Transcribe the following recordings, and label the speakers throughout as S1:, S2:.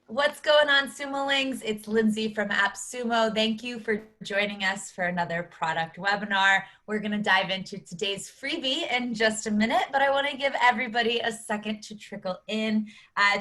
S1: What's going on, Sumolings? It's Lindsay from AppSumo. Thank you for joining us for another product webinar. We're going to dive into today's freebie in just a minute, but I want to give everybody a second to trickle in.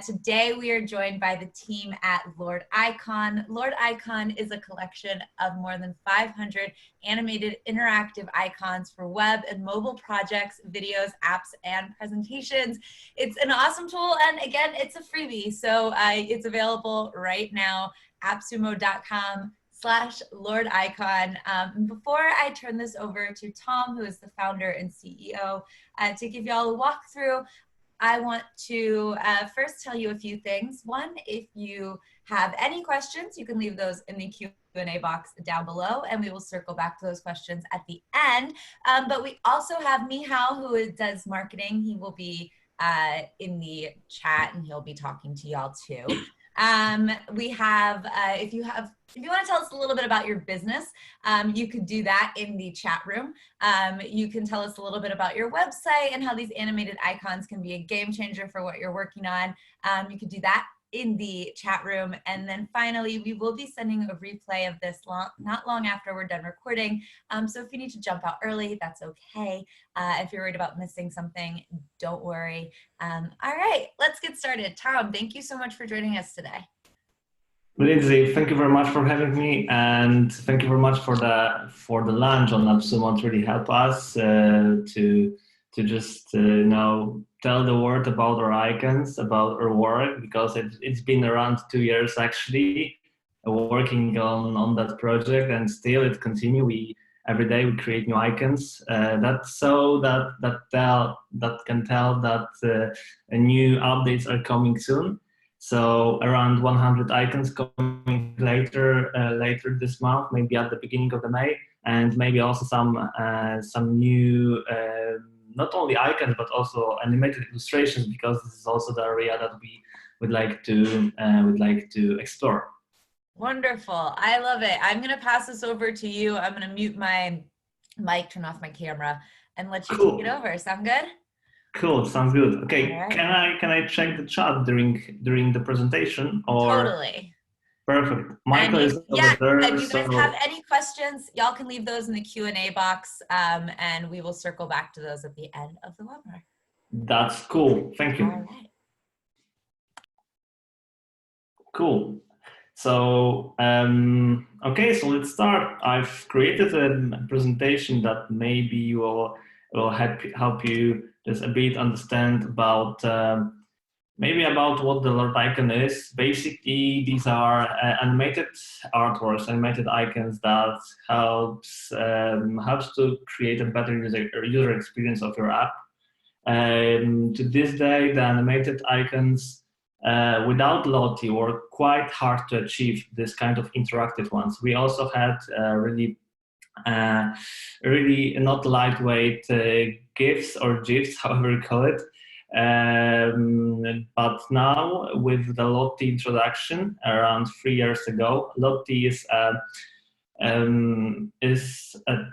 S1: Today, we are joined by the team at Lordicon. Lordicon is a collection of more than 500 animated interactive icons for web and mobile projects, videos, apps, and presentations. It's an awesome tool, and again, it's a freebie, so it's available right now, appsumo.com/Lordicon. Before I turn this over to Tom, who is the founder and CEO, to give y'all a walkthrough, I want to first tell you a few things. One, if you have any questions, you can leave those in the Q&A box down below, and we will circle back to those questions at the end. But we also have Mihal, who does marketing. He will be in the chat, and he'll be talking to y'all too. We have, if you want to tell us a little bit about your business, you could do that in the chat room. You can tell us a little bit about your website and how these animated icons can be a game changer for what you're working on. You could do that in the chat room. And then finally, we will be sending a replay of this not long after we're done recording. So if you need to jump out early, that's okay. If you're worried about missing something, don't worry. All right, let's get started. Tom, thank you so much for joining us today.
S2: Lindsay, thank you very much for having me, and thank you very much for the launch on AppSumo. It really helped us to just tell the world about our icons, about our work, because it's been around 2 years actually working on that project, and still it continues. Every day we create new icons that can tell that new updates are coming soon. So around 100 icons coming later this month, maybe at the beginning of the May, and maybe also some new not only icons but also animated illustrations, because this is also the area that we would like to explore.
S1: Wonderful. I love it. I'm going to pass this over to you. I'm going to mute my mic, turn off my camera, and let you take it over. Sound good?
S2: Cool. Sounds good. Okay. Right. Can I check the chat during the presentation? Or
S1: totally.
S2: Perfect. Michael is over there.
S1: If you guys have any questions, y'all can leave those in the Q&A box, and we will circle back to those at the end of the webinar.
S2: That's cool. Thank you.
S1: All right.
S2: Cool. So, okay, so let's start. I've created a presentation that maybe will help you just a bit understand about maybe about what the Lordicon is. Basically, these are animated artworks, animated icons that helps to create a better user experience of your app. To this day, the animated icons without Lottie were quite hard to achieve, this kind of interactive ones. We also had really not lightweight GIFs or GIFs, however you call it. But now, with the Lottie introduction around 3 years ago, Lottie is a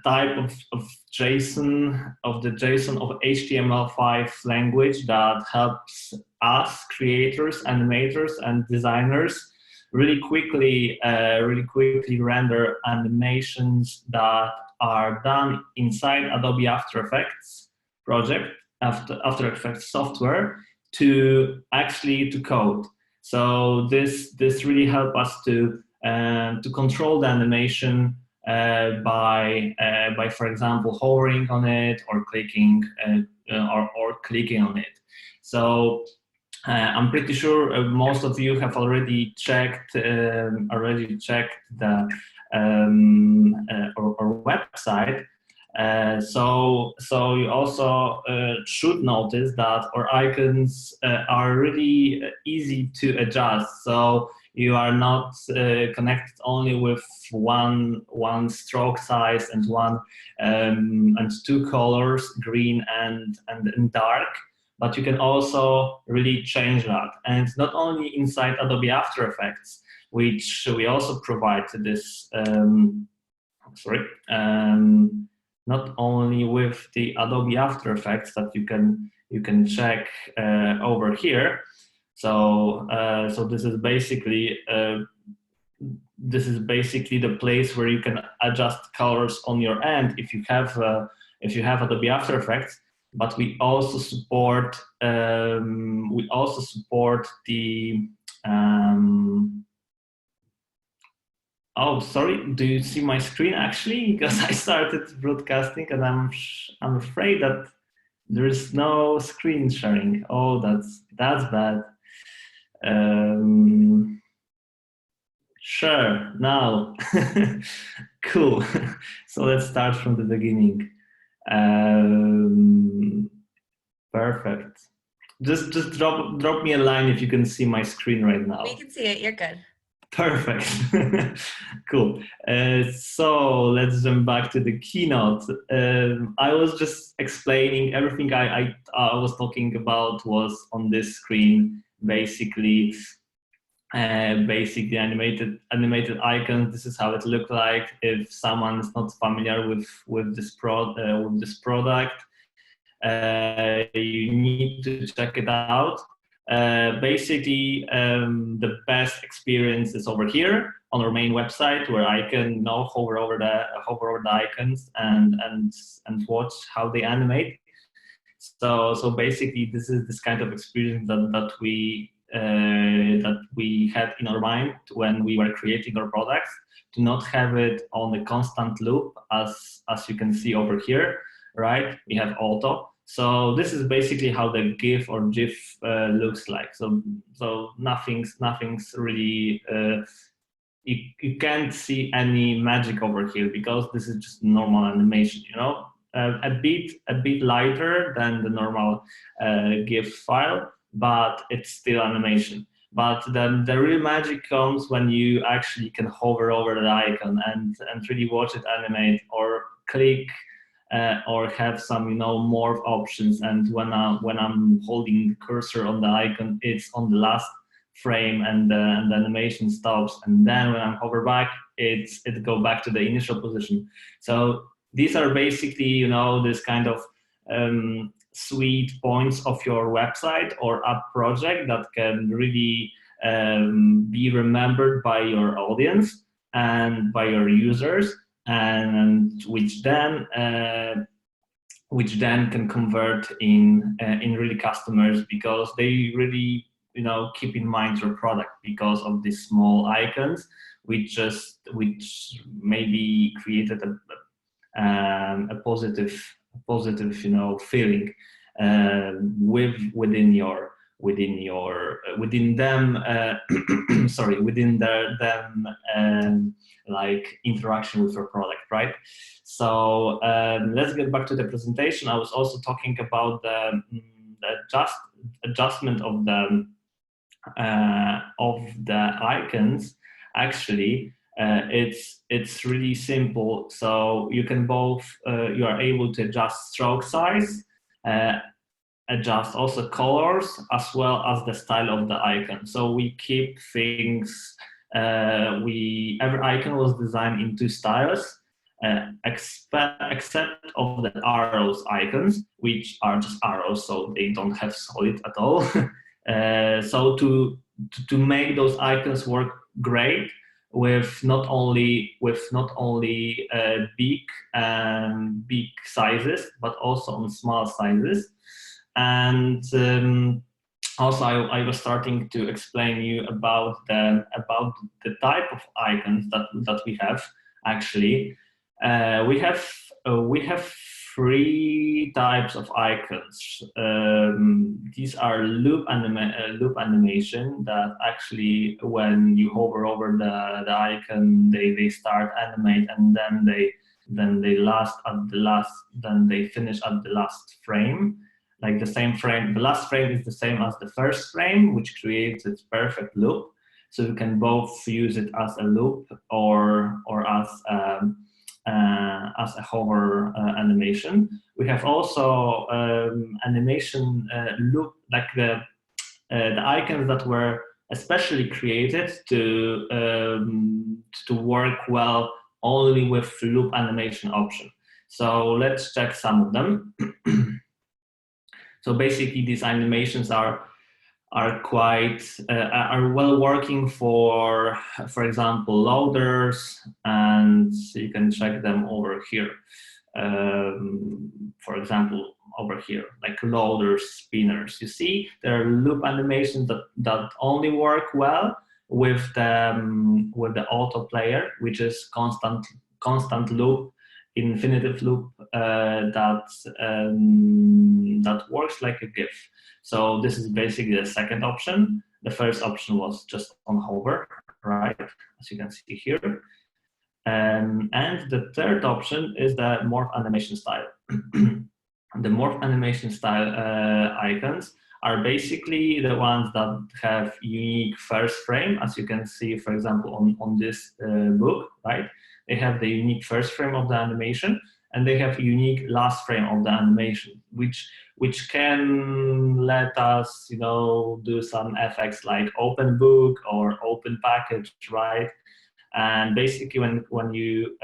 S2: type of JSON, of HTML5 language that helps us, creators, animators, and designers really quickly render animations that are done inside Adobe After Effects project, After Effects software, to code. So this really helps us to control the animation by for example hovering on it or clicking clicking on it. So I'm pretty sure most of you have already checked the our website. So you also should notice that our icons are really easy to adjust. So you are not connected only with one stroke size and two colors, green and dark, but you can also really change that. And not only inside Adobe After Effects, which we also provide this. Not only with the Adobe After Effects that you can check over here. So this is basically the place where you can adjust colors on your end if you have Adobe After Effects. But we also support the oh, sorry, do you see my screen actually? Because I started broadcasting and I'm afraid that there is no screen sharing. Oh, that's bad. Sure, now. Cool. So let's start from the beginning. Perfect. Just drop me a line if you can see my screen right now.
S1: We can see it. You're good.
S2: Perfect. Cool. So let's jump back to the keynote. I was just explaining everything I was talking about was on this screen, basically. Basically animated icons. This is how it looked like. If someone is not familiar with this product, you need to check it out. Basically, the best experience is over here on our main website, where I can now hover over the icons and watch how they animate. So basically, this is this kind of experience that we had in our mind when we were creating our products, to not have it on a constant loop, as you can see over here, right? We have auto. So this is basically how the GIF or GIF looks like. So nothing's really. You can't see any magic over here, because this is just normal animation, you know, a bit lighter than the normal GIF file, but it's still animation. But then the real magic comes when you actually can hover over the icon and really watch it animate, or click, or have some, you know, more options. And when I'm holding the cursor on the icon, it's on the last frame, and the animation stops. And then when I hover back, it go back to the initial position. So these are basically, you know, this kind of sweet points of your website or app project that can really be remembered by your audience and by your users, and which then can convert in really customers, because they really, you know, keep in mind your product because of these small icons, which maybe created a positive, you know, feeling within them. Sorry, within them like interaction with your product, right? So let's get back to the presentation. I was also talking about the adjustment of the icons. Actually, it's really simple. So you can both you are able to adjust stroke size, adjust also colors, as well as the style of the icon. So we keep things. Every icon was designed in two styles, except of the arrows icons, which are just arrows, so they don't have solid at all. So to make those icons work great with not only big sizes, but also on small sizes. And also, I was starting to explain you about the type of icons that we have. Actually, we have three types of icons. These are loop animation, that actually, when you hover over the icon, they start animate, and then they finish at the last frame. Like the same frame, the last frame is the same as the first frame, which creates its perfect loop. So you can both use it as a loop or as a hover animation. We have also animation loop, like the icons that were especially created to work well only with loop animation option. So let's check some of them. So basically, these animations are quite are well working for example, loaders, and you can check them over here. For example, over here, like loaders, spinners. You see, there are loop animations that only work well with the auto player, which is constant loop, infinitive loop that works like a GIF. So this is basically the second option. The first option was just on hover, right, as you can see here. And the third option is the morph animation style. The morph animation style icons are basically the ones that have unique first frame, as you can see, for example, on this book, right? They have the unique first frame of the animation, and they have unique last frame of the animation, which can let us, do some effects like open book or open package, right? And basically, when you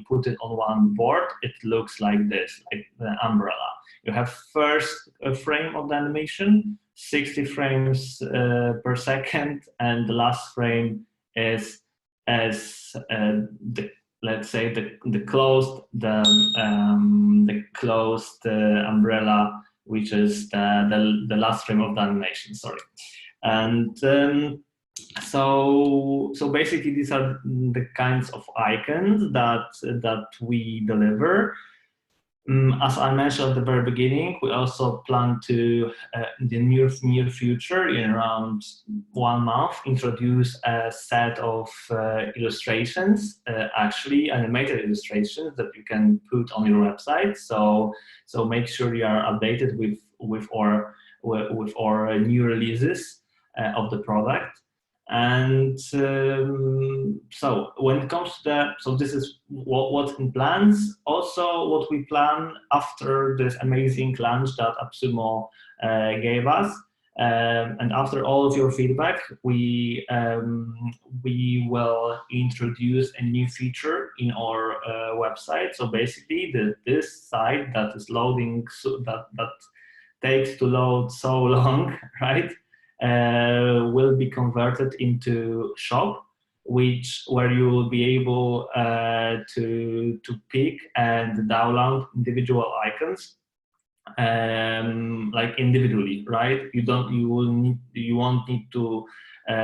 S2: put it on one board, it looks like this, like the umbrella. You have first frame of the animation, 60 frames per second, and the last frame is as let's say the closed umbrella, which is the last frame of the animation. Sorry, and so basically these are the kinds of icons that we deliver. As I mentioned at the very beginning, we also plan to, in the near future, in around 1 month, introduce a set of illustrations, actually animated illustrations that you can put on your website. So make sure you are updated with our new releases of the product. And so when it comes to so this is what's in plans. Also, what we plan after this amazing launch that AppSumo gave us, and after all of your feedback, we will introduce a new feature in our website. So basically, this site that is loading, that takes to load so long, right? Will be converted into shop, where you will be able to pick and download individual icons, like individually, right? You won't need to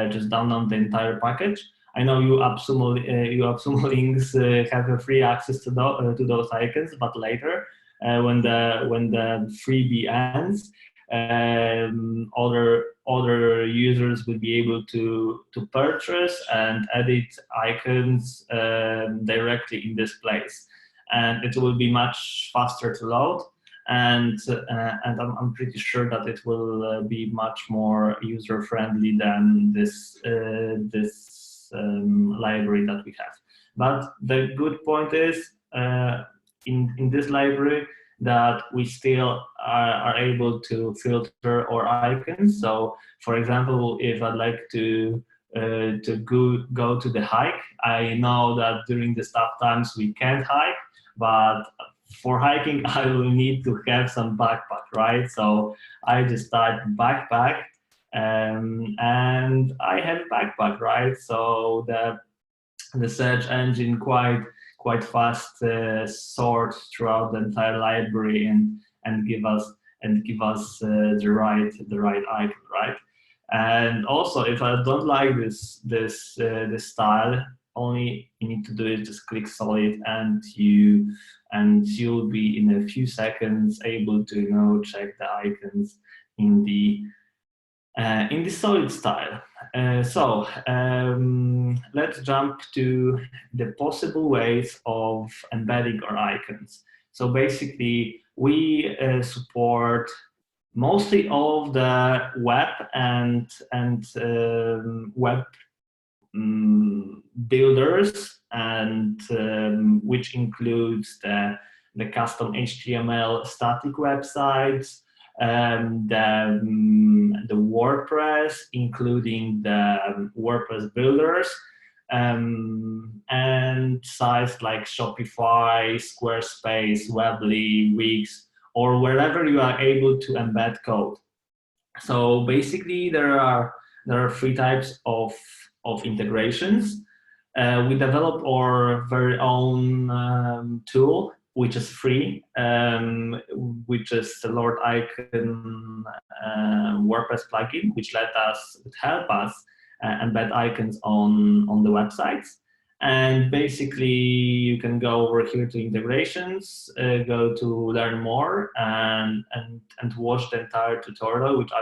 S2: just download the entire package. I know you AppSumo links have a free access to those icons, but later, when the freebie ends, other users will be able to purchase and edit icons directly in this place, and it will be much faster to load, and I'm pretty sure that it will be much more user friendly than this library that we have. But the good point is, in this library, that we still are able to filter our icons. So, for example, if I'd like to go to the hike, I know that during the tough times we can't hike, but for hiking I will need to have some backpack, right? So I just type backpack, and I have backpack, right? So the search engine quite fast sort throughout the entire library and give us the right icon, right? And also, if I don't like this style, only you need to do is just click solid, and you'll be in a few seconds able to check the icons in the solid style. Let's jump to the possible ways of embedding our icons. So basically, we support mostly all of the web and web builders, and which includes the custom HTML static websites, the WordPress, including the WordPress builders, and sites like Shopify, Squarespace, Weebly, Wix, or wherever you are able to embed code. So basically, there are three types of integrations. We developed our very own tool, which is free, which is the Lord Icon WordPress plugin, which help us embed icons on the websites. And basically, you can go over here to integrations, go to learn more, and watch the entire tutorial which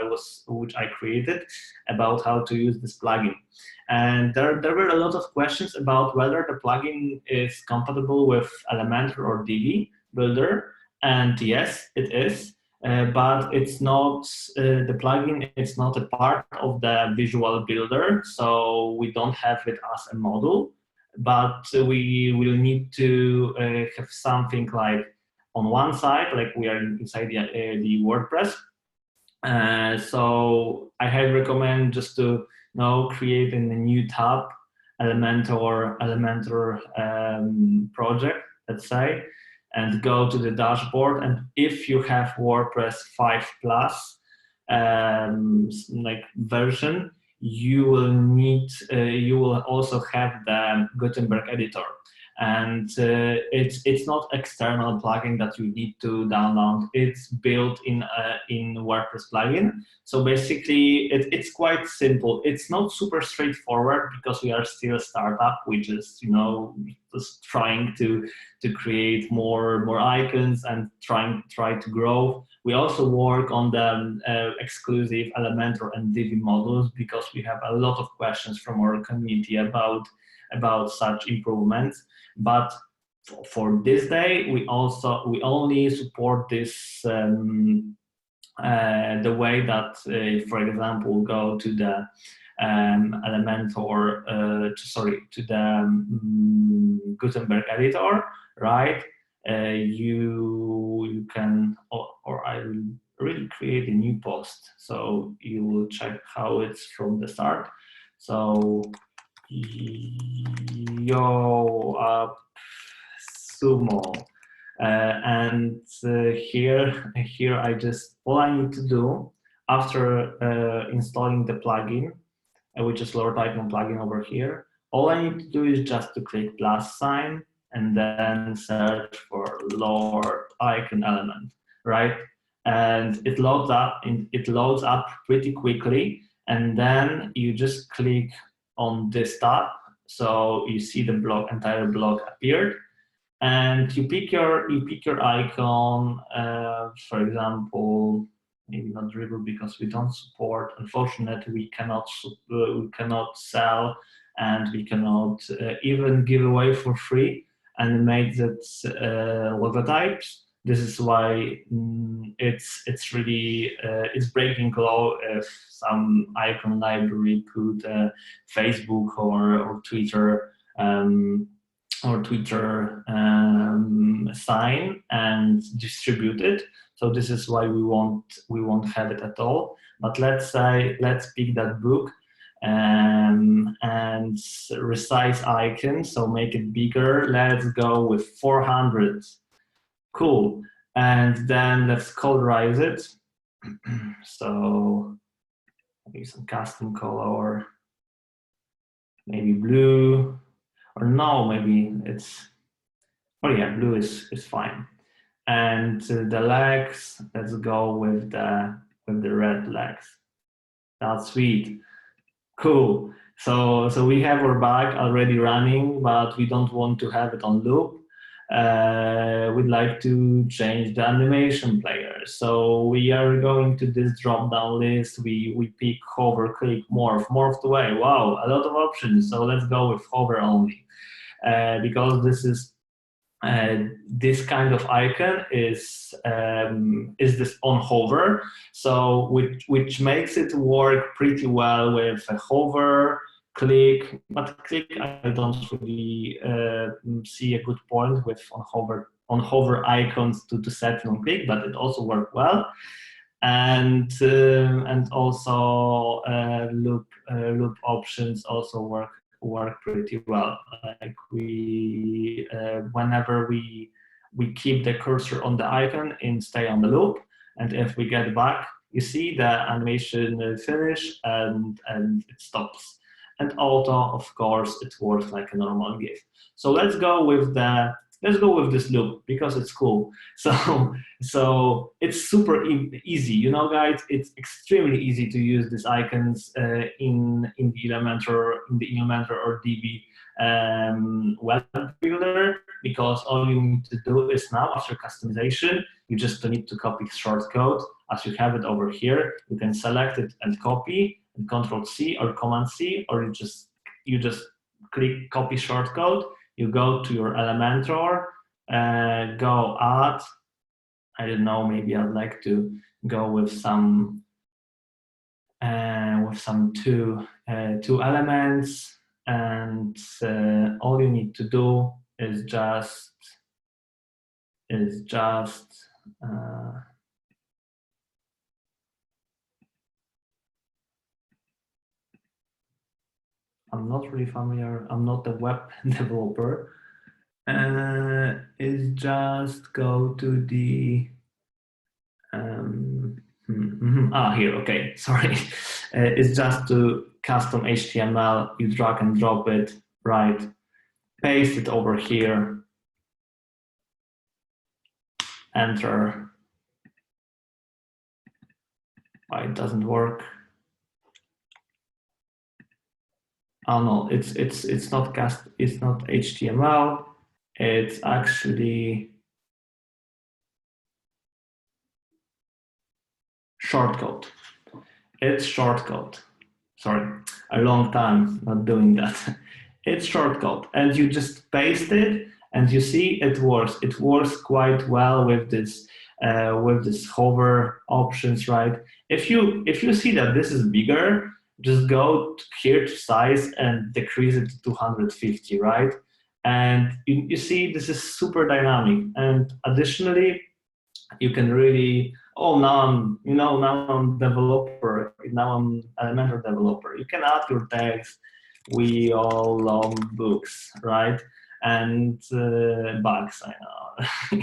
S2: I created about how to use this plugin. And there were a lot of questions about whether the plugin is compatible with Elementor or Divi Builder, and yes, it is. But it's not the plugin. It's not a part of the Visual Builder, so we don't have it as a module. But we will need to have something like on one side, like we are inside the WordPress. So I highly recommend just to create in a new tab, Elementor project, let's say, and go to the dashboard. And if you have WordPress 5 plus like version, you will also have the Gutenberg Editor. And it's not external plugin that you need to download. It's built in WordPress plugin. So basically, it's quite simple. It's not super straightforward because we are still a startup, which is just trying to create more icons and try to grow. We also work on the exclusive Elementor and Divi modules because we have a lot of questions from our community about such improvements. But for this day, we only support this the way that, for example, go to the Elementor, to the Gutenberg Editor, right? You can, or I will really create a new post, so you will check how it's from the start. So yo AppSumo, and here I just, all I need to do after installing the plugin, which is Lordicon plugin over here, all I need to do is just to click plus sign and then search for Lord Icon element, right? And it loads up pretty quickly, and then you just click on this tab, so you see the entire block appeared, and you pick your icon. For example, maybe not Dribble because we don't support. Unfortunately, we cannot sell, and we cannot even give away for free animated logotypes. This is why it's really it's breaking law if some icon library put Facebook or Twitter sign and distribute it. So this is why we won't have it at all. But let's pick that book and resize icon, so make it bigger. Let's go with 400. Cool. And then let's colorize it. So maybe some custom color, maybe blue, or no, maybe it's, oh yeah, blue is fine. And the legs, let's go with the red legs. That's sweet. Cool. So we have our bag already running, but we don't want to have it on loop. We'd like to change the animation player. So we are going to this drop-down list. We pick hover, click, morph the way. Wow, a lot of options. So let's go with hover only, because this kind of icon is this on hover, so which makes it work pretty well with a hover, click. But click, I don't really see a good point with on hover icons to set on click, but it also worked well. And also loop options also work pretty well. Like we whenever we keep the cursor on the icon and stay on the loop, and if we get back, you see the animation finish and it stops. And auto, of course, it works like a normal GIF. So let's go with this loop because it's cool. So it's super easy, you know, guys. It's extremely easy to use these icons in the Elementor or Divi web builder, because all you need to do is now, after customization, you just need to copy shortcode as you have it over here. You can select it and copy, and Control-C or Command-C, or you just click copy shortcode. You go to your Elementor, go add. I don't know. Maybe I'd like to go with some two elements, and all you need to do is just I'm not really familiar. I'm not a web developer. Is just go to the here. Okay, sorry. It's just to custom HTML. You drag and drop it, right? Paste it over here. Enter. Why it doesn't work? Oh no, it's not it's not HTML. It's actually shortcode. It's shortcode. Sorry, a long time not doing that. It's shortcode, and you just paste it, and you see it works. It works quite well with this hover options, right? If you see that this is bigger, just go here to size and decrease it to 250, right? And you see this is super dynamic. And additionally, you can really, oh, now I'm developer, now I'm Elementor developer. You can add your tags. We all love books, right? And bugs, I know.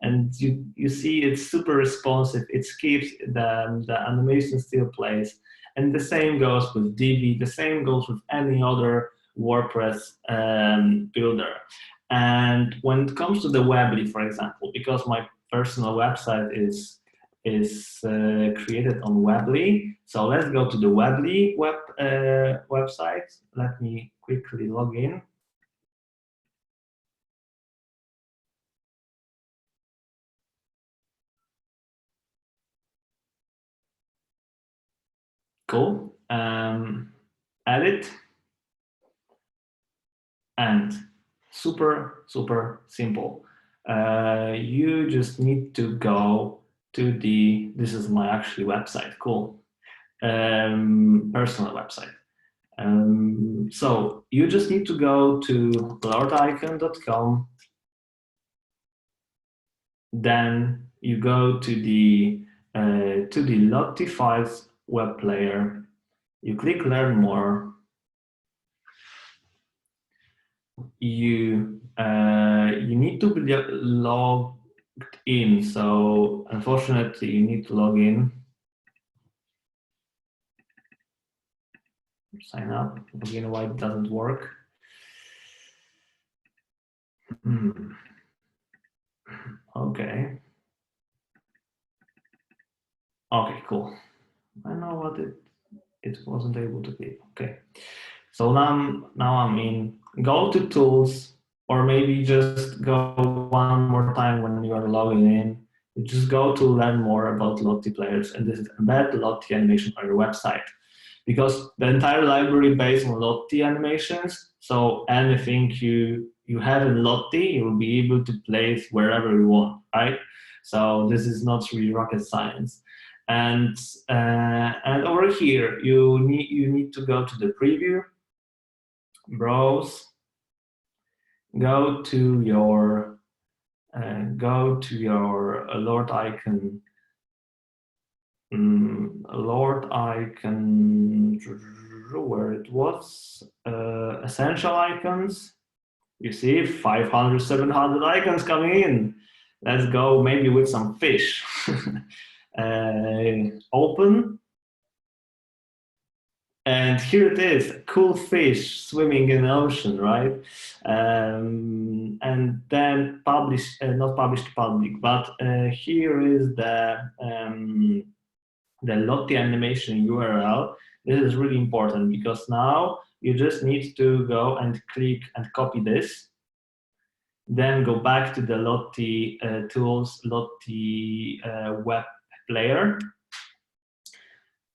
S2: And you see it's super responsive. It skips, the animation still plays. And the same goes with Divi, the same goes with any other WordPress builder. And when it comes to the Weebly, for example, because my personal website is created on Weebly, so let's go to the Weebly website. Let me quickly log in. Cool. Edit, and super simple. You just need to go to this is my actually website. Cool. Personal website. So you just need to go to lordicon.com. Then you go to the Lottie Files web player. You click Learn More. You need to be logged in. So unfortunately, you need to log in. Sign up. Again, why it doesn't work? Okay. Okay, cool. I know what it wasn't able to click. Okay. So now I'm in. Go to tools, or maybe just go one more time when you are logging in. You just go to learn more about Lottie players, and this is embed Lottie animation on your website. Because the entire library based on Lottie animations, so anything you have in Lottie, you will be able to place wherever you want, right? So this is not really rocket science. And over here, you need to go to the preview, browse, go to your Lordicon. Lordicon, where it was, essential icons. You see 500, 700 icons coming in. Let's go maybe with some fish. open. And here it is, a cool fish swimming in the ocean, right? And then publish, not publish to public, but here is the Lottie animation URL. This is really important because now you just need to go and click and copy this. Then go back to the Lottie tools, Lottie web player,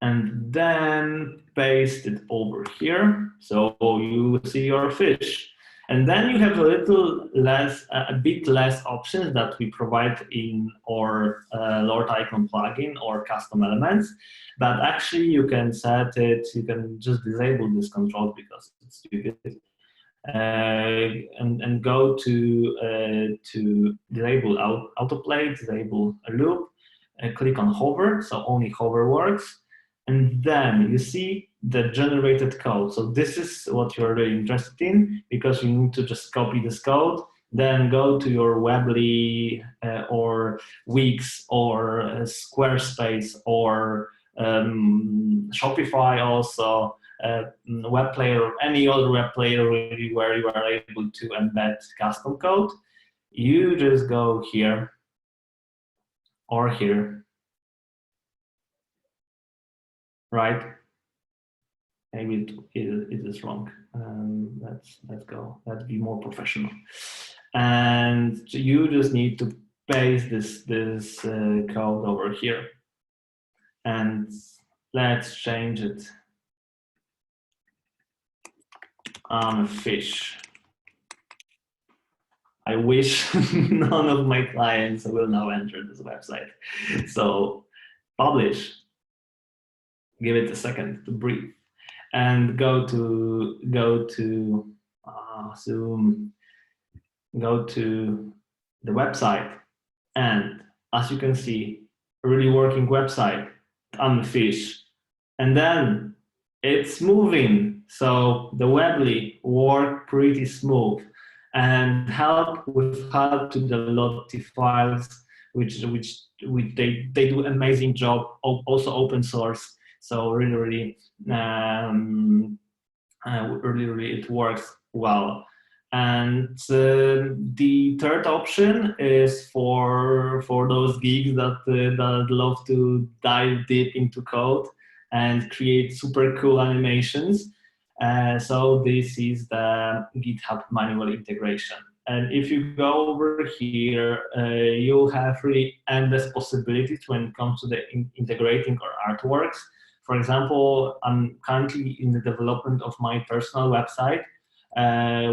S2: and then paste it over here. So you see your fish. And then you have a little less, a bit less options that we provide in our Lordicon plugin or custom elements. But actually you can set it, you can just disable this control because it's stupid. And go to disable autoplay, disable a loop, click on hover, so only hover works. And then you see the generated code. So this is what you're really interested in because you need to just copy this code, then go to your Weebly or Wix or Squarespace or Shopify also, web player or any other web player really where you are able to embed custom code. You just go here or here. Right? Maybe it is wrong. Let's go. Let's be more professional. And you just need to paste this code over here. And let's change it. I'm a fish. I wish none of my clients will now enter this website. So publish. Give it a second to breathe, and go to Zoom. Go to the website, and as you can see, a really working website. I'm a fish, and then it's moving. So the Weebly work pretty smooth, and help to the Lottie files, which they do amazing job. Also open source. So really, really, it works well. And the third option is for those geeks that love to dive deep into code and create super cool animations. So this is the GitHub manual integration. And if you go over here, you'll have really endless possibilities when it comes to the integrating our artworks. For example, I'm currently in the development of my personal website,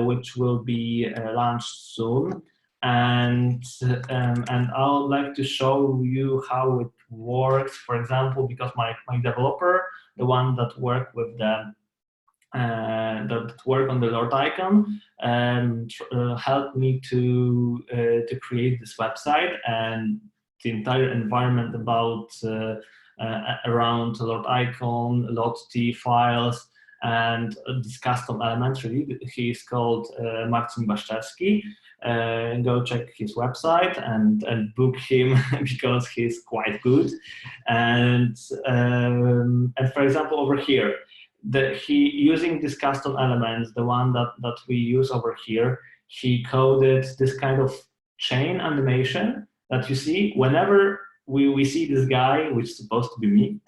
S2: which will be launched soon. And I would like to show you how it works. For example, because my developer, the one that worked with the that work on the Lordicon, helped me to create this website and the entire environment about around Lordicon, Lottie files, and this custom elements. Really, he is called Marcin Baszczewski. Go check his website and book him because he's quite good. And for example, over here, using these custom elements, the one that we use over here, he coded this kind of chain animation that you see whenever we see this guy, which is supposed to be me,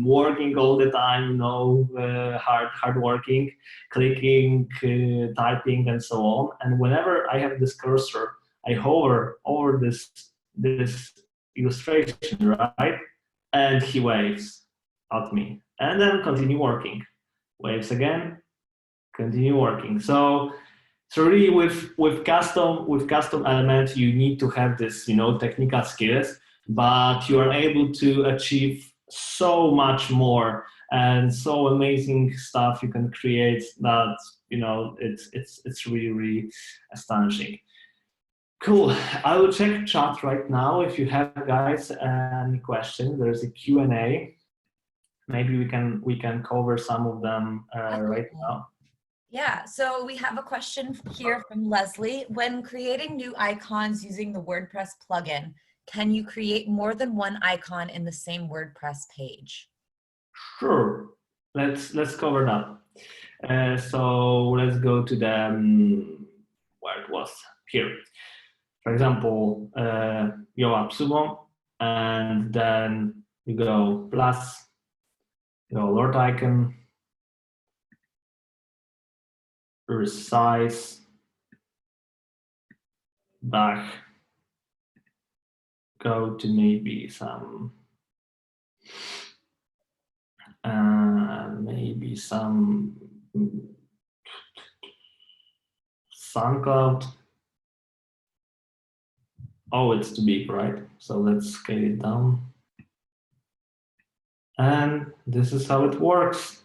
S2: working all the time, hard working, clicking, typing, and so on. And whenever I have this cursor, I hover over this illustration, right? And he waves at me, and then continue working. Waves again, continue working. So really, with custom elements, you need to have this, technical skills, but you are able to achieve so much more and so amazing stuff you can create that it's really astonishing. Cool. I will check chat right now. If you have, guys, any questions, there's a Q&A. Maybe we can cover some of them right now.
S1: Yeah, so we have a question here from Leslie. When creating new icons using the WordPress plugin, can you create more than one icon in the same WordPress page?
S2: Sure. Let's cover that. So let's go to the where it was here. For example, your AppSumo, and then you go plus, go Lordicon, resize, back, go to maybe some SoundCloud. Oh, it's too big, right? So let's scale it down. And this is how it works.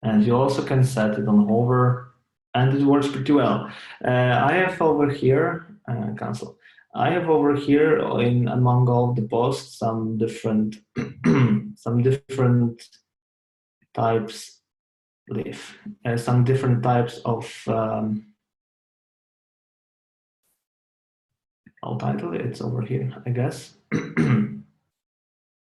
S2: And you also can set it on hover, and it works pretty well. I have over here, cancel. I have over here in among all the posts some different some different types some different types of I'll title it. It's over here, I guess.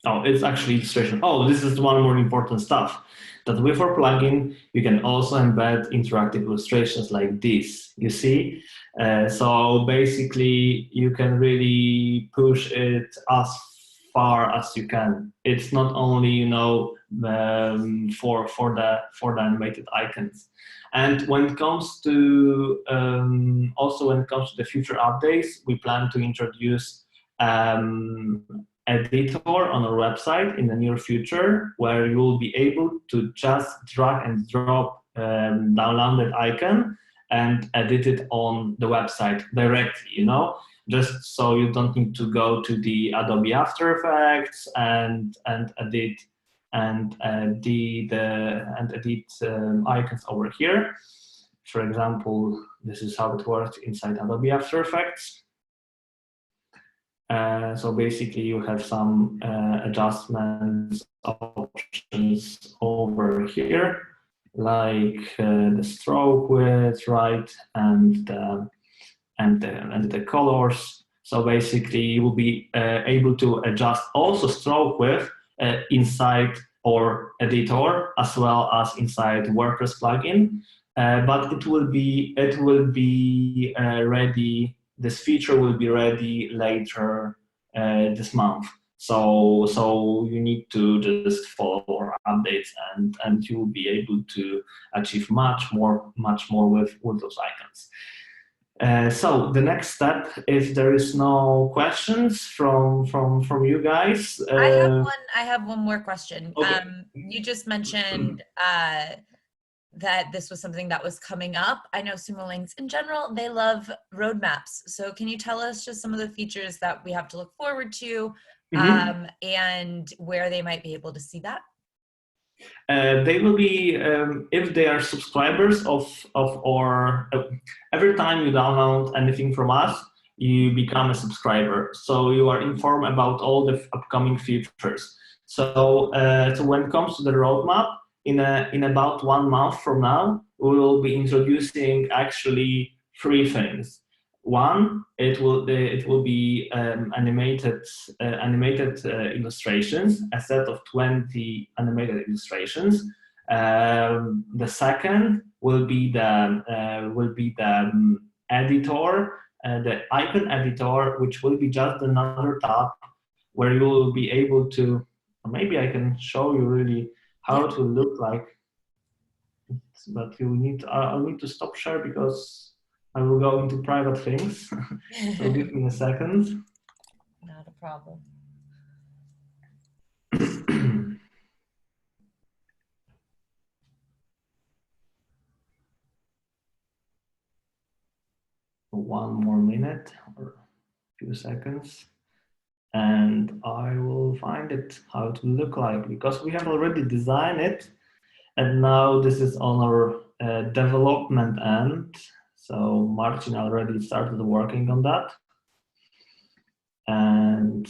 S2: Oh, it's actually illustration. Oh, this is one more important stuff. That with our plugin, you can also embed interactive illustrations like this. You see? So basically, you can really push it as far as you can. It's not only, you know, for the animated icons. And when it comes to also when it comes to the future updates, we plan to introduce editor on our website in the near future, where you will be able to just drag and drop downloaded icon and edit it on the website directly, you know, just so you don't need to go to the Adobe After Effects and edit icons over here. For example, this is how it works inside Adobe After Effects. So basically, you have some adjustments options over here, like the stroke width, right, and the colors. So basically, you will be able to adjust also stroke width inside our editor as well as inside WordPress plugin. But it will be ready. This feature will be ready later this month. So you need to just follow our updates, and you will be able to achieve much more with those icons. So the next step, if there is no questions from you guys,
S1: I have one more question.
S2: Okay.
S1: You just mentioned that this was something that was coming up. I know Sumo Links in general, they love roadmaps. So can you tell us just some of the features that we have to look forward to, and where they might be able to see that?
S2: They will be, if they are subscribers of our, every time you download anything from us, you become a subscriber. So you are informed about all the upcoming features. So, so when it comes to the roadmap, in about 1 month from now, we will be introducing actually 3 things. One, it will be animated illustrations, a set of 20 animated illustrations. The second will be the editor, the icon editor, which will be just another tab where you will be able to. Maybe I can show you really how it will look like, but you need. I'll need to stop share because I will go into private things. So give me a second.
S1: Not a problem.
S2: One more minute or a few seconds, and I will find it how it will look like, because we have already designed it, and now this is on our development end. So Martin already started working on that, and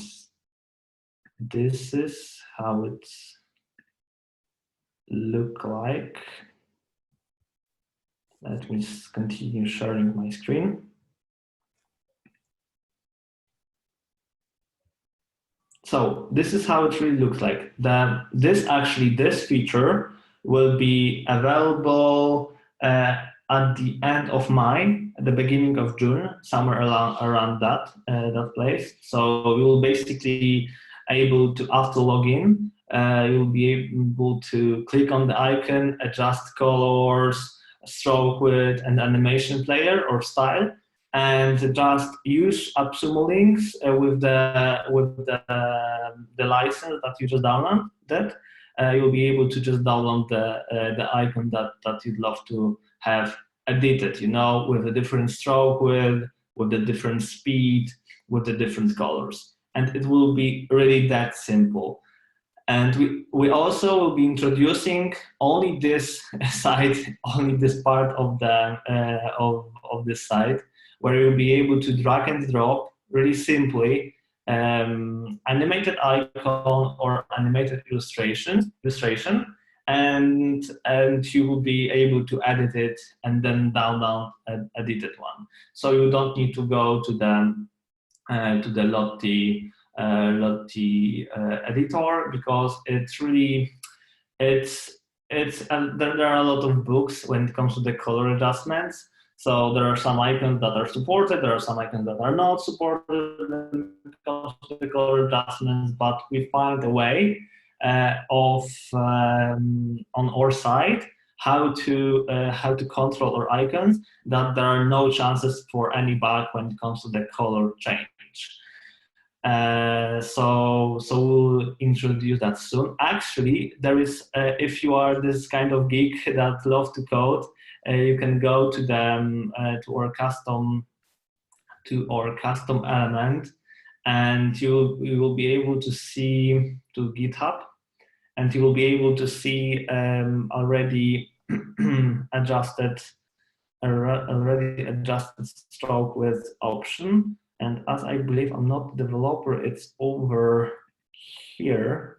S2: this is how it look like. Let me continue sharing my screen. So this is how it really looks like. This feature will be available at the end of May, at the beginning of June, somewhere around that place. So we will basically able to, after login, you'll be able to click on the icon, adjust colors, stroke width, and animation player or style, and just use AppSumo links with the license that you just downloaded. You'll be able to just download the icon that you'd love to have edited, with a different stroke width, with the different speed, with the different colors, and it will be really that simple. And we also will be introducing only this site, only this part of the of this site, where you'll be able to drag and drop really simply animated icon or animated illustration, and you will be able to edit it and then download an edited one. So you don't need to go to the Lottie editor, because there are a lot of books when it comes to the color adjustments. So there are some icons that are supported, there are some icons that are not supported when it comes to the color adjustments, but we find a way on our side how to control our icons, that there are no chances for any bug when it comes to the color change. So we'll introduce that soon. Actually, there is, if you are this kind of geek that loves to code, you can go to to our custom element, and you will be able to see to GitHub, and you will be able to see already adjusted stroke width option. And as I believe I'm not the developer, it's over here,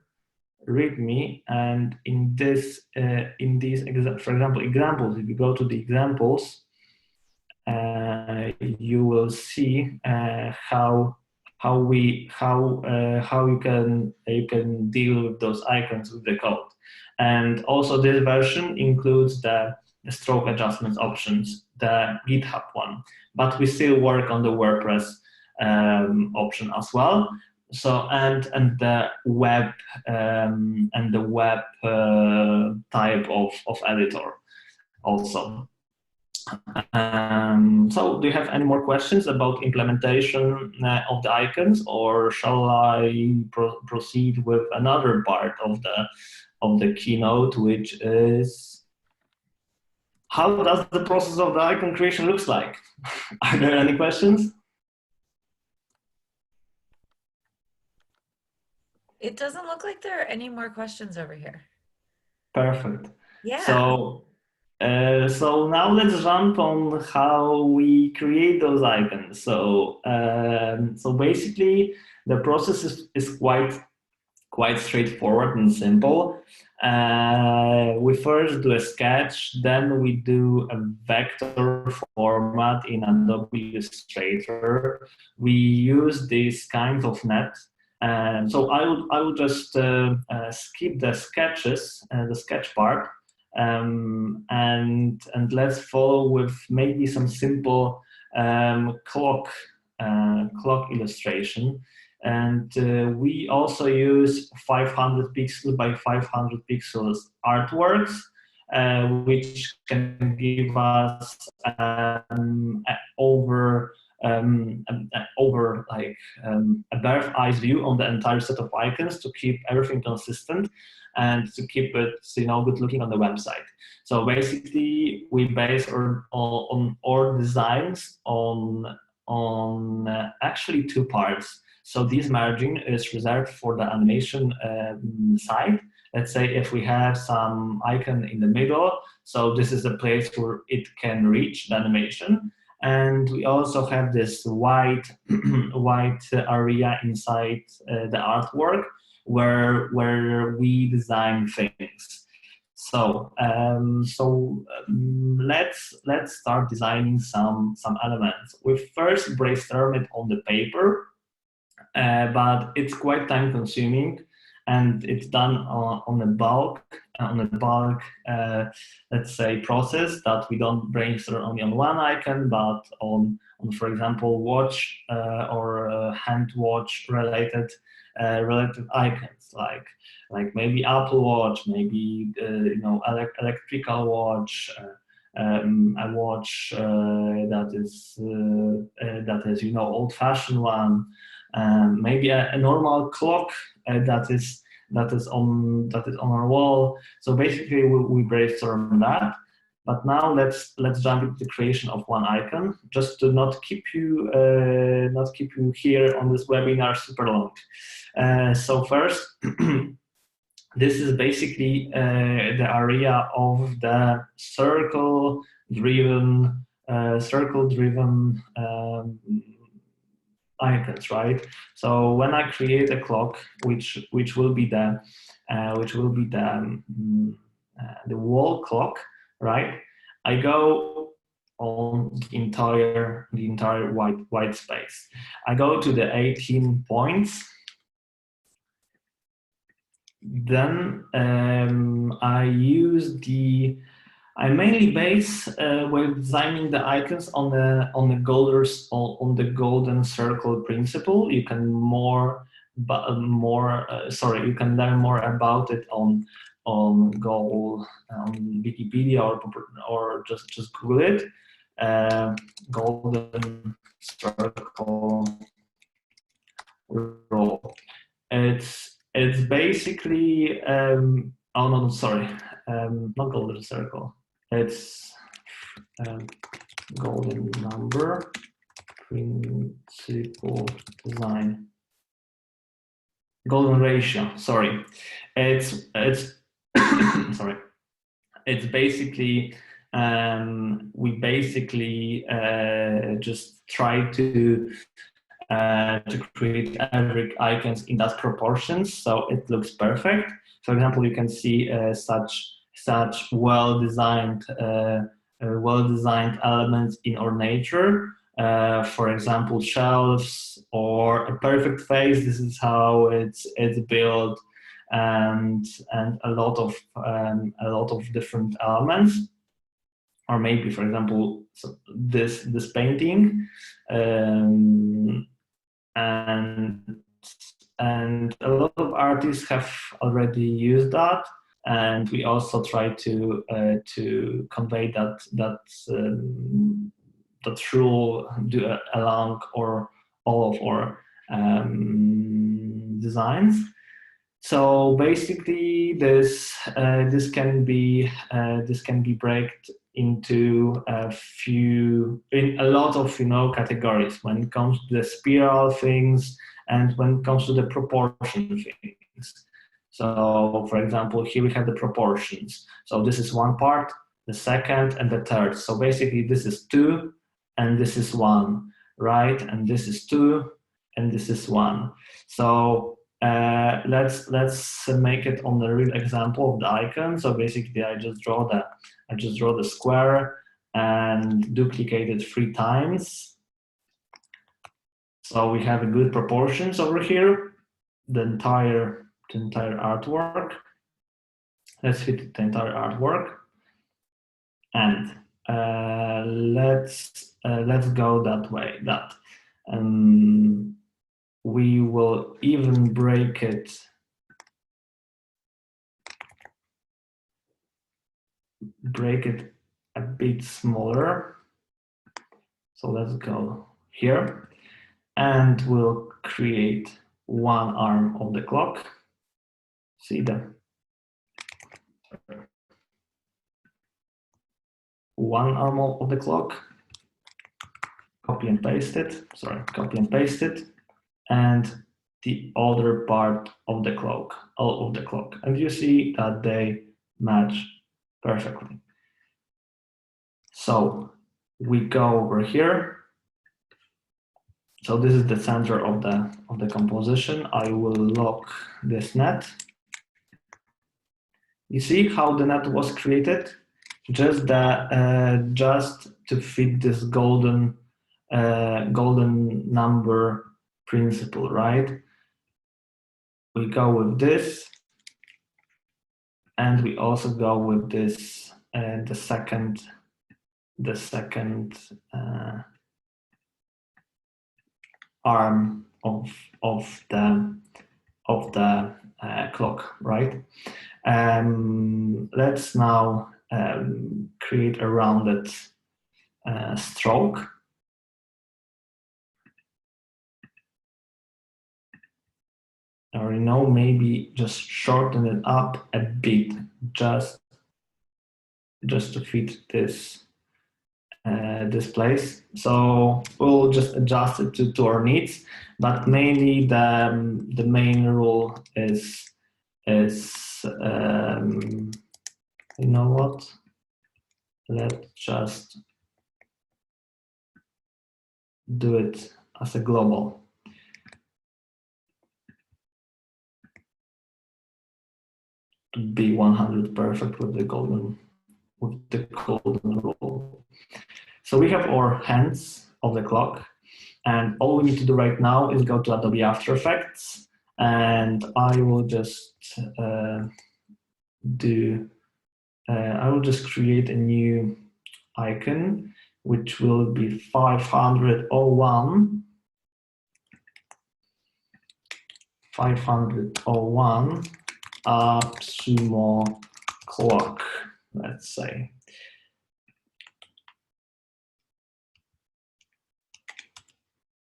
S2: README, and in these, for example, examples, if you go to the examples, you will see how you can deal with those icons with the code. And also this version includes the stroke adjustments options, the GitHub one, but we still work on the WordPress option as well. So and the web type of editor also. So do you have any more questions about implementation of the icons, or shall I proceed with another part of the keynote, which is how does the process of the icon creation looks like? Are there any questions?
S1: It doesn't look like there are any more questions over here.
S2: Perfect.
S1: Yeah.
S2: So now let's jump on how we create those icons. So basically, the process is quite straightforward and simple. We first do a sketch, then we do a vector format in Adobe Illustrator. We use this kind of net. So I would just skip the sketches, the sketch part, and let's follow with maybe some simple clock illustration. And we also use 500 pixels by 500 pixels artworks, which can give us over a bird's eye view on the entire set of icons, to keep everything consistent and to keep it good looking on the website. So basically, we base on our designs on actually two parts. So this margin is reserved for the animation side. Let's say if we have some icon in the middle, so this is the place where it can reach the animation. And we also have this white area inside the artwork where we design things. So let's start designing some elements. We first brainstorm it on the paper, but it's quite time consuming, and it's done on a bulk, let's say, process that we don't brainstorm only on one icon, but on for example, watch or hand watch related icons, like maybe Apple Watch, maybe electrical watch. A watch that is old-fashioned one, maybe a normal clock that is on our wall. So basically, we brainstorm that. But now let's jump into the creation of one icon, just to not keep you here on this webinar super long. So first. This is basically the area of the circle-driven icons, right? So when I create a clock, which will be the wall clock, right? I go on the entire white space. I go to the 18 points. Then I mainly base when designing the icons on the golden circle principle. You can you can learn more about it on Wikipedia or just Google it. Golden circle rule. It's basically not golden circle. It's golden number principle design. Golden ratio. Sorry, it's sorry. It's basically we basically just try to create every icons in that proportions, so it looks perfect. For example, you can see such well-designed elements in our nature. For example, shelves or a perfect face. This is how it's built, and a lot of different elements. Or maybe, for example, this painting. And a lot of artists have already used that, and we also try to convey that rule along or all of our designs. So basically, this can be broken into a lot of categories when it comes to the spiral things and when it comes to the proportion things. So, for example, here we have the proportions. So this is one part, the second, and the third. So basically, this is 2, and this is 1, right? And this is 2, and this is 1. So let's make it on the real example of the icon. So basically, I just draw the square and duplicate it 3 times. So we have a good proportions over here. The entire artwork. Let's hit the entire artwork, and let's go that way. We will even break it a bit smaller. So let's go here, and we'll create one arm of the clock. See the one arm of the clock. Copy and paste it. Sorry, copy and paste it, and the other part of the clock, all of the clock, and you see that they match perfectly. So we go over here. So this is the center of the composition. I will lock this net. You see how the net was created? Just to fit this golden number principle, right? We go with this, and we also go with this, the second arm of the clock, right? Let's now create a rounded stroke. Or maybe just shorten it up a bit, just to fit this this place. So we'll just adjust it to our needs, but mainly the main rule is you know what? Let's just do it as a global. To be 100 perfect with the golden rule. So we have our hands of the clock, and all we need to do right now is go to Adobe After Effects, and I will just I will just create a new icon, which will be 501 AppSumo clock, let's say.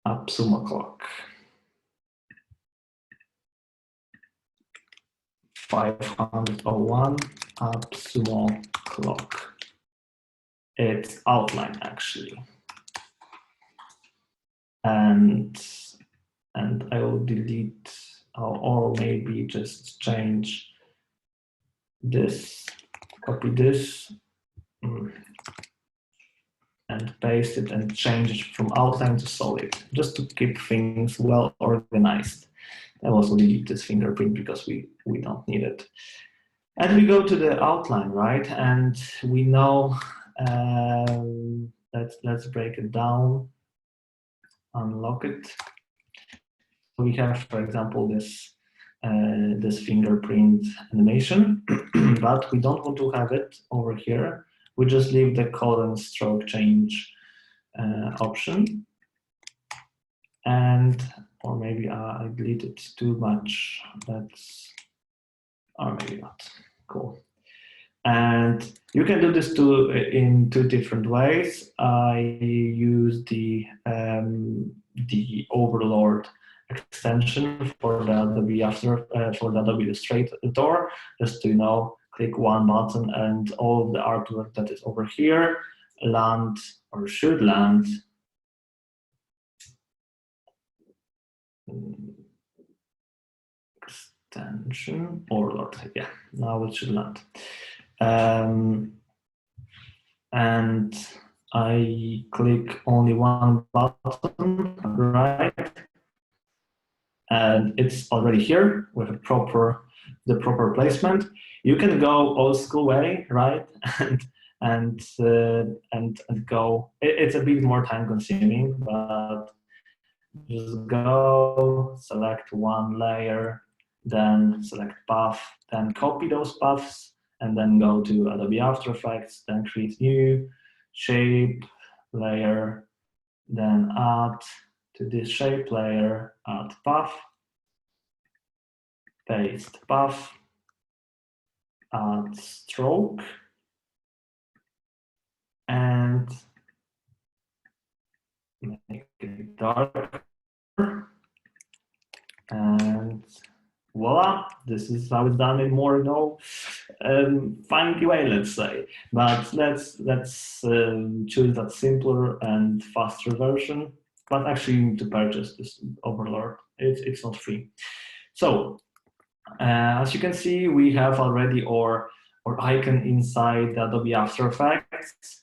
S2: AppSumo clock. 501 AppSumo clock. It's outline actually. And I will delete or maybe just change this, copy this, and paste it and change it from outline to solid, just to keep things well organized. I also delete this fingerprint because we don't need it. And we go to the outline, right? And we know, let's break it down, unlock it. We have, for example, this fingerprint animation, but we don't want to have it over here. We just leave the color and stroke change option. And, or maybe I deleted too much. That's, or maybe not. Cool. And you can do this in two different ways. I use the Overlord extension for the Adobe for the Adobe Illustrator, just to click one button and all of the artwork that is over here land or should land extension Overlord. Yeah, now it should land. And I click only one button, right? And it's already here with the proper placement. You can go old school way, right? and go. It's a bit more time consuming, but just go, select one layer, then select path, then copy those paths, and then go to Adobe After Effects, then create new shape layer, then add to this shape layer, add path, paste path, add stroke, and make it darker, and voila, this is how it's done in more funky way, let's say. But let's choose that simpler and faster version. But actually, you need to purchase this Overlord. It's not free. So as you can see, we have already our icon inside the Adobe After Effects,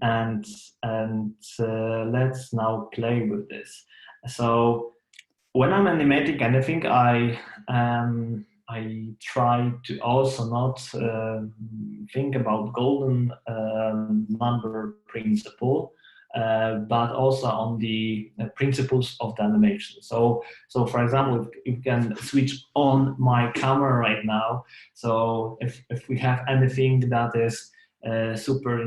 S2: and let's now play with this. So when I'm animating anything, I try to also not think about golden number principle. but also on the principles of the animation. So for example, if you can switch on my camera right now, so if we have anything that is super,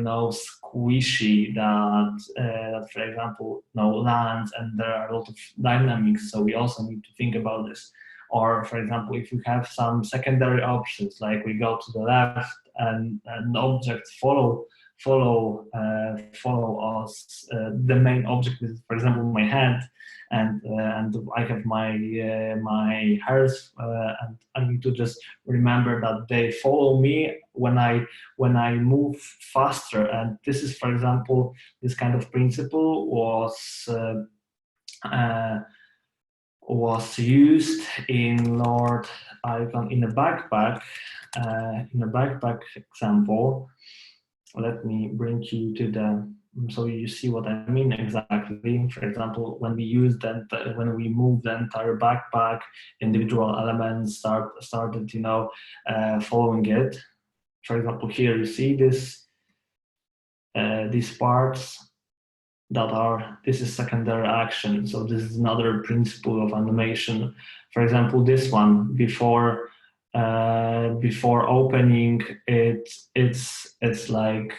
S2: squishy, that for example, lands, and there are a lot of dynamics, so we also need to think about this. Or for example, if we have some secondary options, like we go to the left and objects follow us, the main object is, for example, my hand, and I have my hairs, and I need to just remember that they follow me when I move faster. And this is, for example, this kind of principle was used in Lordicon in a backpack. In a backpack example, let me bring you to the, so you see what I mean exactly. For example, when we move the entire backpack, individual elements started, following it. For example, here you see these parts this is secondary action. So this is another principle of animation. For example, this one, before opening it's like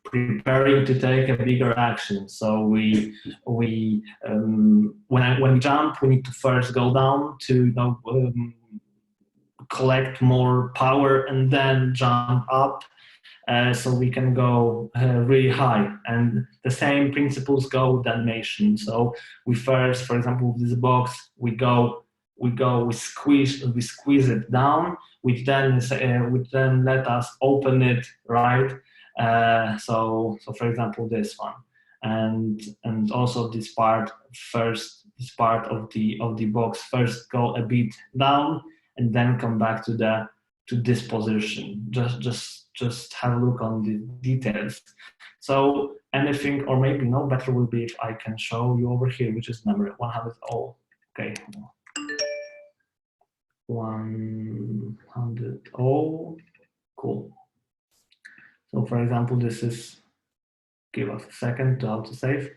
S2: preparing to take a bigger action. So when we jump, we need to first go down to collect more power and then jump up. So we can go really high, and the same principles go with animation. So we first, for example, with this box, we squeeze it down, which then let us open it, right? So for example, this one, and also this part of the box first go a bit down and then come back to this position. Just have a look on the details. So anything, or maybe no, better will be if I can show you over here, which is number 100. Oh, okay. 100. Oh, cool. So for example, this is, give us a second to how to save.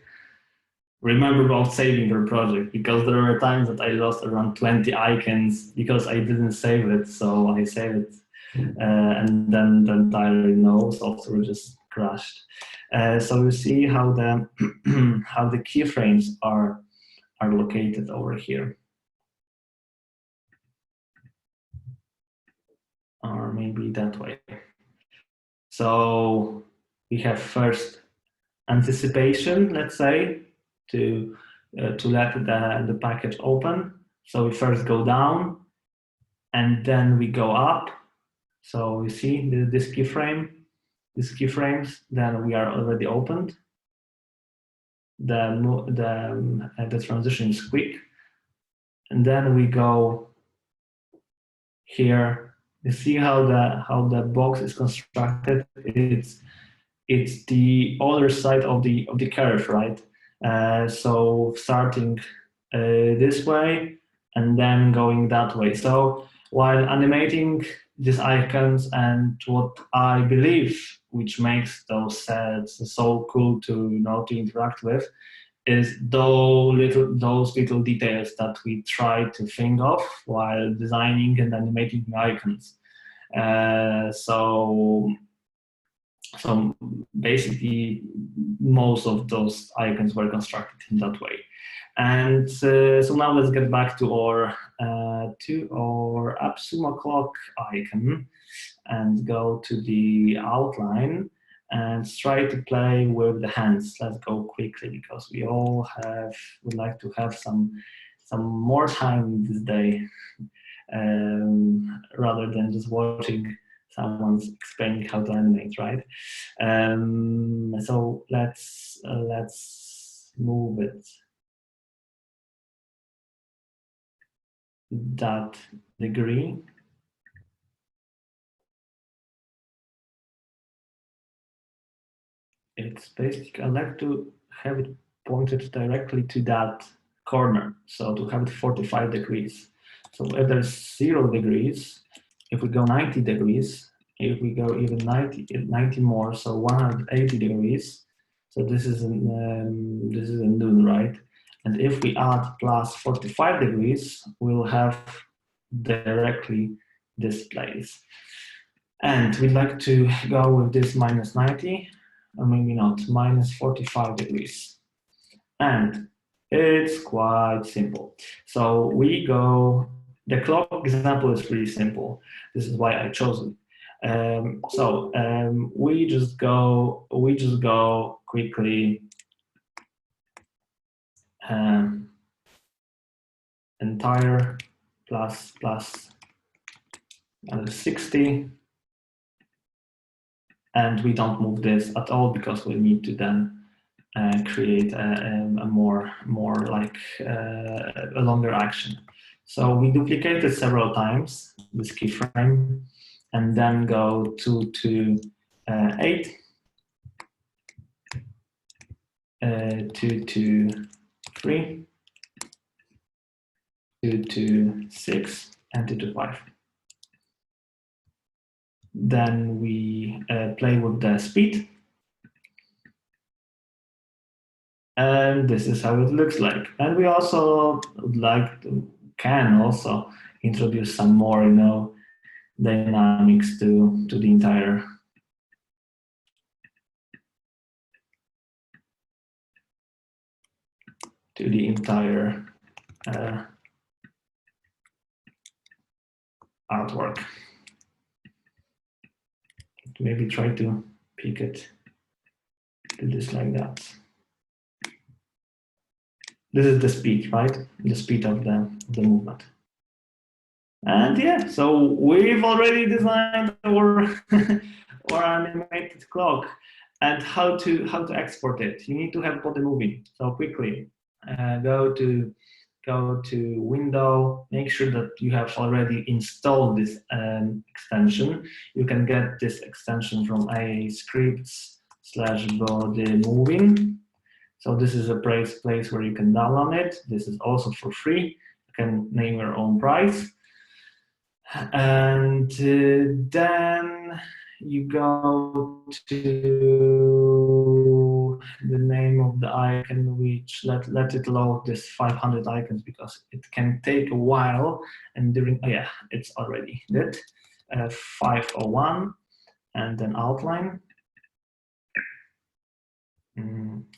S2: Remember about saving your project, because there were times that I lost around 20 icons because I didn't save it. So I saved it. And then the entire software just crashed. So you see how the how the keyframes are located over here, or maybe that way. So we have first anticipation, let's say, to let the package open. So we first go down, and then we go up. So you see this keyframe, these keyframes, then we are already opened. The transition is quick, and then we go here. You see how the box is constructed. It's the other side of the curve, right? So starting this way and then going that way. So while animating these icons, and what I believe which makes those sets so cool to to interact with, is those little details that we try to think of while designing and animating icons. So basically, most of those icons were constructed in that way. And so now let's get back to our AppSumo clock icon and go to the outline and try to play with the hands. Let's go quickly, because we all would like to have some more time this day, rather than just watching someone's explaining how to animate, right? So let's move it that degree. It's basically, I like to have it pointed directly to that corner, so to have it 45 degrees. So if there's 0 degrees, if we go 90 degrees, if we go even 90 more, so 180 degrees. So this is a noon, right? And if we add plus 45 degrees, we'll have directly this place. And we'd like to go with this minus 90, or maybe not, minus 45 degrees. And it's quite simple. So we go, the clock example is pretty simple. This is why I chose it. We just go quickly entire plus 60, and we don't move this at all because we need to then create a more like a longer action. So we duplicate it several times, this keyframe, and then go 2 to 8, 2 to 3, 2 to 6, and 2 to 5. Then we play with the speed. And this is how it looks like. And we also can also introduce some more, dynamics to the entire artwork. Maybe try to pick it, do this like that. This is the speed, right? The speed of the movement. And yeah, so we've already designed our our animated clock. And how to export it? You need to have body moving. So quickly, go to Window. Make sure that you have already installed this extension. You can get this extension from scripts/body moving. So this is a place where you can download it. This is also for free. You can name your own price. And then you go to the name of the icon, which let it load this 500 icons because it can take a while. And it's already did. 501, and then outline.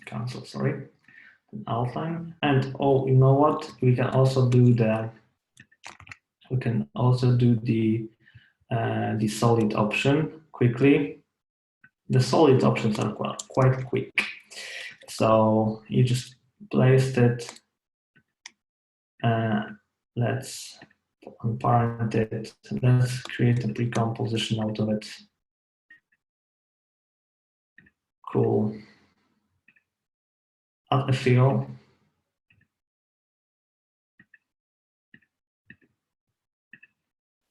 S2: Cancel, sorry. Outline. And you know what? We can also do the solid option quickly. The solid options are quite quick. So you just placed it. Let's unparent it. Let's create a pre-composition out of it. Cool. Add a fill.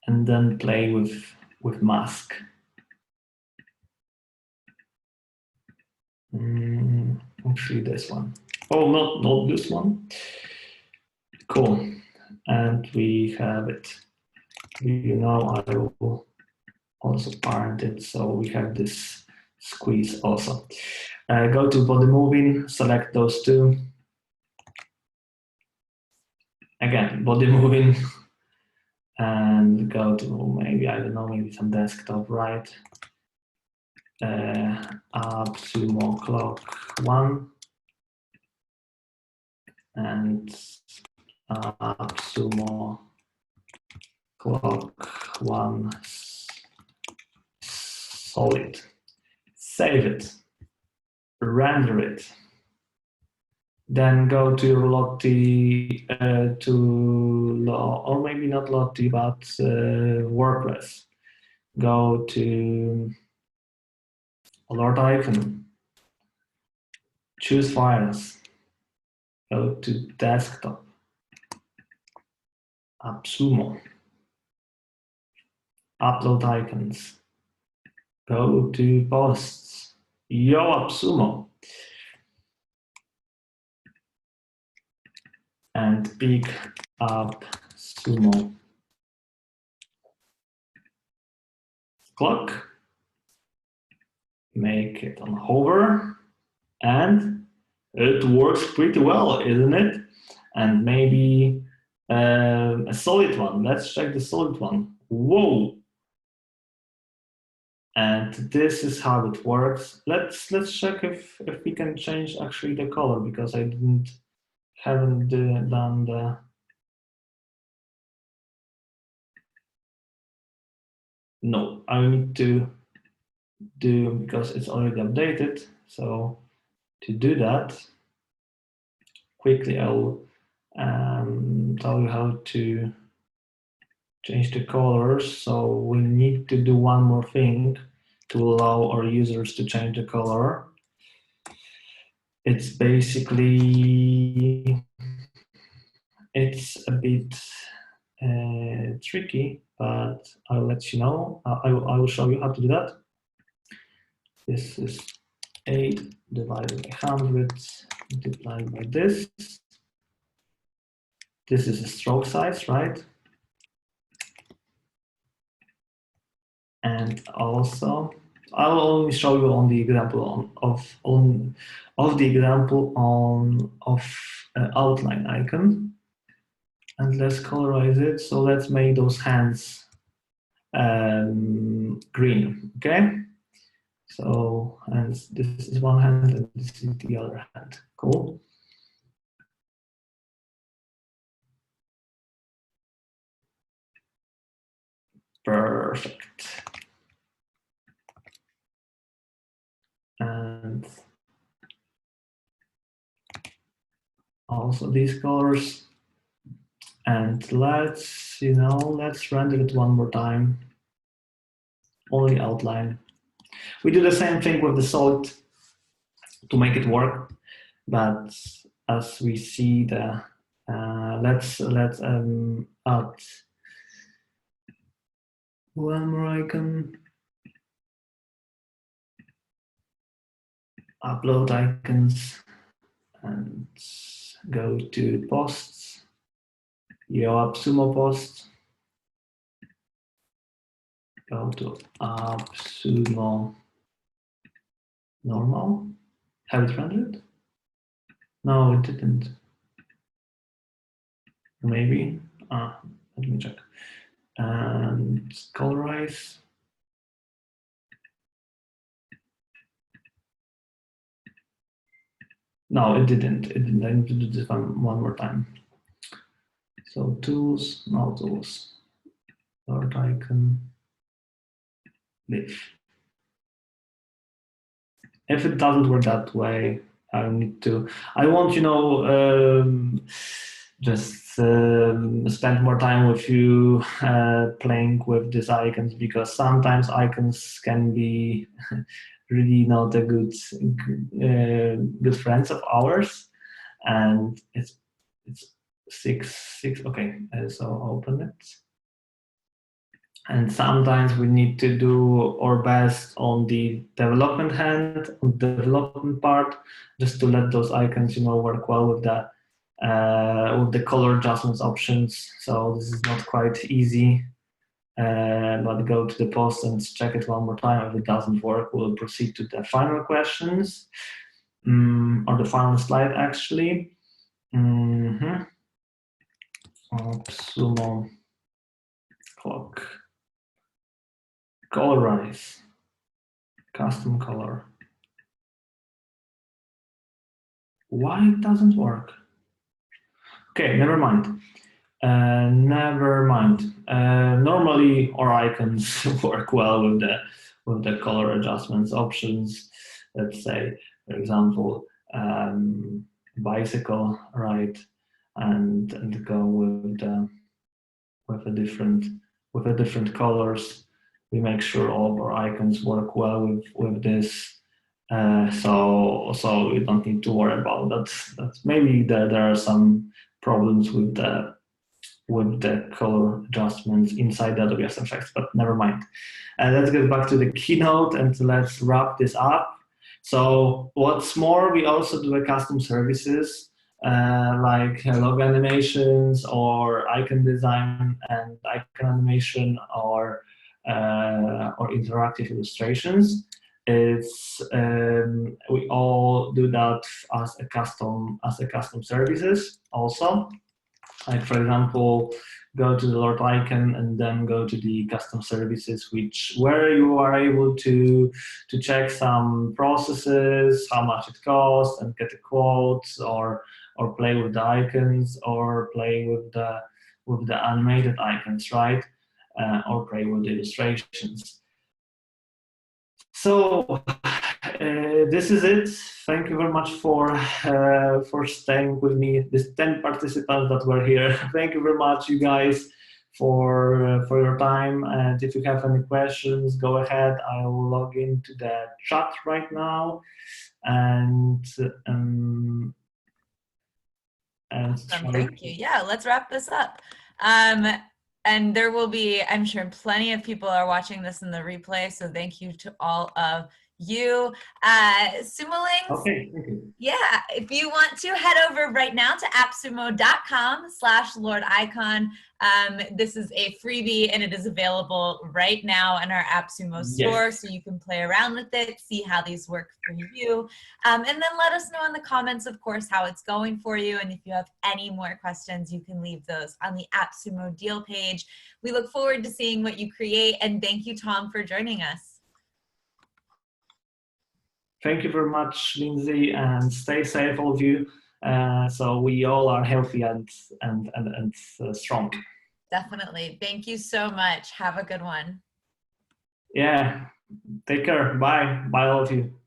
S2: And then play with mask. Actually, this one. Oh, not this one. Cool. And we have it. I will also parent it, so we have this squeeze also. Go to body moving, select those two. Again, body moving, and go to maybe some desktop, right? AppSumo clock 1 and AppSumo clock 1 solid. Save it, render it. Then go to your Lottie or maybe not Lottie, but Wordpress. Go to Lordicon. Choose files. Go to desktop. AppSumo. Upload icons. Go to posts. Yo, AppSumo. And pick up Sumo. clock, make it on hover, and it works pretty well, isn't it? And maybe a solid one. Let's check the solid one. Whoa! And this is how it works. Let's check if we can change actually the color, because I haven't done the. No, I need to do, because it's already updated. So to do that, quickly I'll tell you how to change the colors. So we need to do one more thing to allow our users to change the color. It's basically, it's a bit tricky, but I'll let you know. I will show you how to do that. This is 8 divided by 100 multiplied by this. This is a stroke size, right? And also, I'll only show you on the example of the example of outline icon. And let's colorize it. So let's make those hands green, okay? So, and this is one hand and this is the other hand. Cool. Perfect. And also these colors. And let's render it one more time. Only outline. We do the same thing with the solid to make it work, but as we see the let's add one more icon. Upload icons and go to posts. Your AppSumo post. Go to AppSumo normal. Have it rendered? No, it didn't. Maybe. Let me check. And colorize. No, it didn't. It didn't. I need to do this one more time. So tools, no tools. Lord icon. Leave. If it doesn't work that way, I want, just spend more time with you playing with these icons, because sometimes icons can be really not a good friends of ours, and it's 6. Okay, so open it. And sometimes we need to do our best on the development part, just to let those icons, work well with the color adjustments options. So this is not quite easy, but go to the post and check it one more time. If it doesn't work, we'll proceed to the final questions, or the final slide actually. AppSumo clock. Colorize, custom color. Why it doesn't work? Okay, never mind. Normally our icons work well with the color adjustments options. Let's say, for example, bicycle, right? And go with a different colors. We make sure all of our icons work well with this, so we don't need to worry about that. That's maybe there are some problems with the color adjustments inside the Adobe After Effects, but never mind. Let's get back to the keynote and let's wrap this up. So what's more, we also do a custom services, like logo animations or icon design and icon animation, or or interactive illustrations. It's we all do that as a custom services also. Like for example, go to the Lordicon and then go to the custom services, where you are able to check some processes, how much it costs, and get a quote, or play with the icons, or play with the animated icons, right? Or play with the illustrations. So this is it. Thank you very much for staying with me. These 10 participants that were here. Thank you very much, you guys, for your time. And if you have any questions, go ahead. I will log into the chat right now, and
S1: awesome. Thank you. Yeah, let's wrap this up. And there will be, I'm sure, plenty of people are watching this in the replay. So thank you to all of you. Sumo links.
S2: Okay, thank you.
S1: Yeah, if you want to head over right now to appsumo.com/lordicon. This is a freebie and it is available right now in our AppSumo store, so you can play around with it, see how these work for you. And then let us know in the comments, of course, how it's going for you. And if you have any more questions, you can leave those on the AppSumo deal page. We look forward to seeing what you create, and thank you, Tom, for joining us.
S2: Thank you very much, Lindsay, and stay safe, all of you. So we all are healthy and strong.
S1: Definitely. Thank you so much. Have a good one.
S2: Yeah. Take care. Bye. Bye, all of you.